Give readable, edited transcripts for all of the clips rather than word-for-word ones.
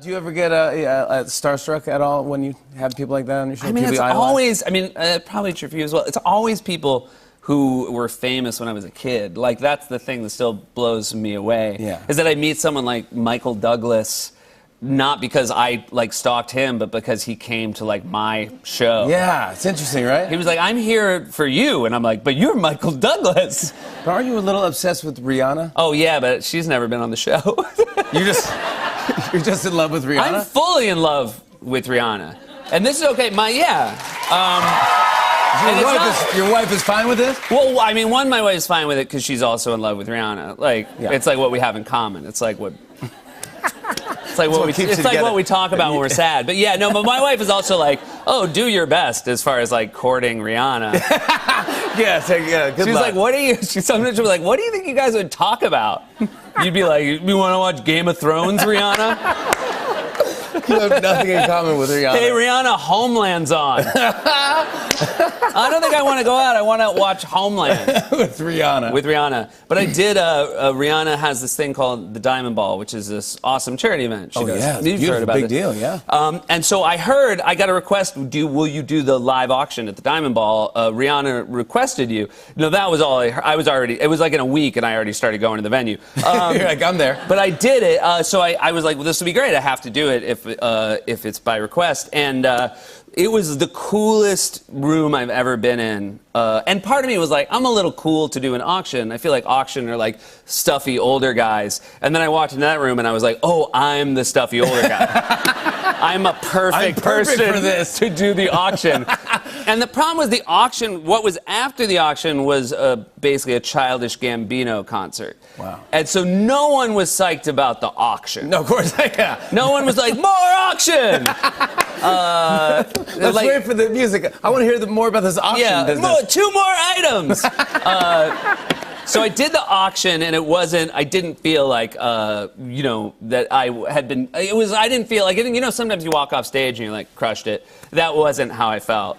Do you ever get starstruck at all when you have people like that on your show? I mean, it's always, probably true for you as well. It's always people who were famous when I was a kid. Like, that's the thing that still blows me away. Yeah. Is that I meet someone like Michael Douglas, not because I, like, stalked him, but because he came to, like, my show. Yeah, it's interesting, right? He was like, I'm here for you. And I'm like, but you're Michael Douglas. But aren't you a little obsessed with Rihanna? Oh, yeah, but she's never been on the show. You're just in love with Rihanna? I'm fully in love with Rihanna. And this is okay. Your wife is fine with this? Well, I mean, my wife is fine with it because she's also in love with Rihanna. Like, It's like what we have in common. It's like what... It's like what we talk about when we're sad. But yeah, no, but my wife is also like, oh, do your best as far as like courting Rihanna. Good She's luck. like, sometimes she'll be like, what do you think you guys would talk about? You'd be like, you want to watch Game of Thrones, Rihanna? You have nothing in common with Rihanna. Hey, Rihanna, Homeland's on. I don't think I want to go out. I want to watch Homeland. With Rihanna. But I did, Rihanna has this thing called the Diamond Ball, which is this awesome charity event she does. Yeah. You've heard about big it. Deal, yeah. And so I got a request, will you do the live auction at the Diamond Ball? Rihanna requested you. No, that was all I was already, it was like in a week, and I already started going to the venue. You're like, I'm there. But I did it, so I was like, well, this would be great. I have to do it if it's by request. And it was the coolest room I've ever been in. And part of me was like, I'm a little cool to do an auction. I feel like auction are like stuffy older guys. And then I walked into that room and I was like, oh, I'm the stuffy older guy. I'm a perfect person for this. to do the auction. And the problem was the auction, what was after the auction was basically a Childish Gambino concert. Wow. And so no one was psyched about the auction. No, of course, yeah. No one was like, more auction! Let's wait for the music. I want to hear more about this auction business. 2 more items! So I did the auction, and I didn't feel like, that I had been, I didn't feel like, sometimes you walk off stage and you like crushed it. That wasn't how I felt.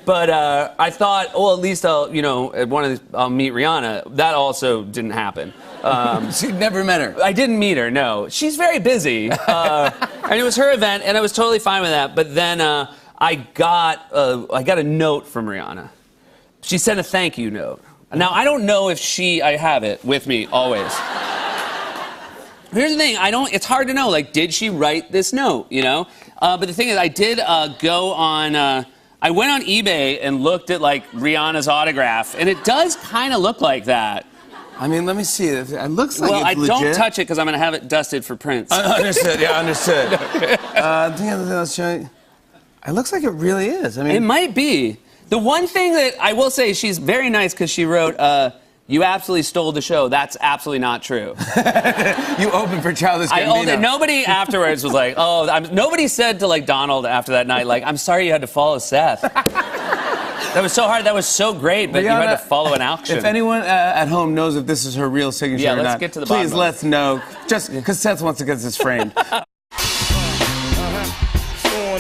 But I thought, oh, at least I'll meet Rihanna. That also didn't happen. So you never met her? I didn't meet her, no. She's very busy. And it was her event, and I was totally fine with that. But then I got a note from Rihanna. She sent a thank you note. Now, I don't know if I have it with me always. Here's the thing, it's hard to know, like, did she write this note, But the thing is, I did go on, I went on eBay and looked at, like, Rihanna's autograph, and it does kind of look like that. I mean, let me see. It looks like it's legit. Well, don't touch it, because I'm going to have it dusted for prints. Understood, yeah, understood. It looks like it really is. I mean, it might be. The one thing that I will say, she's very nice because she wrote, you absolutely stole the show. That's absolutely not true. You opened for Childish Gambino. Nobody afterwards was like, nobody said to, like, Donald after that night, like, I'm sorry you had to follow Seth. That was so hard. That was so great, but Rihanna, you had to follow an auction. If anyone at home knows if this is her real signature or not, let's get to the bottom. Please let us know. Just because Seth wants to get this framed. On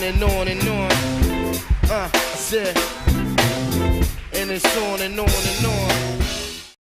and on and on. And it's on and on and on.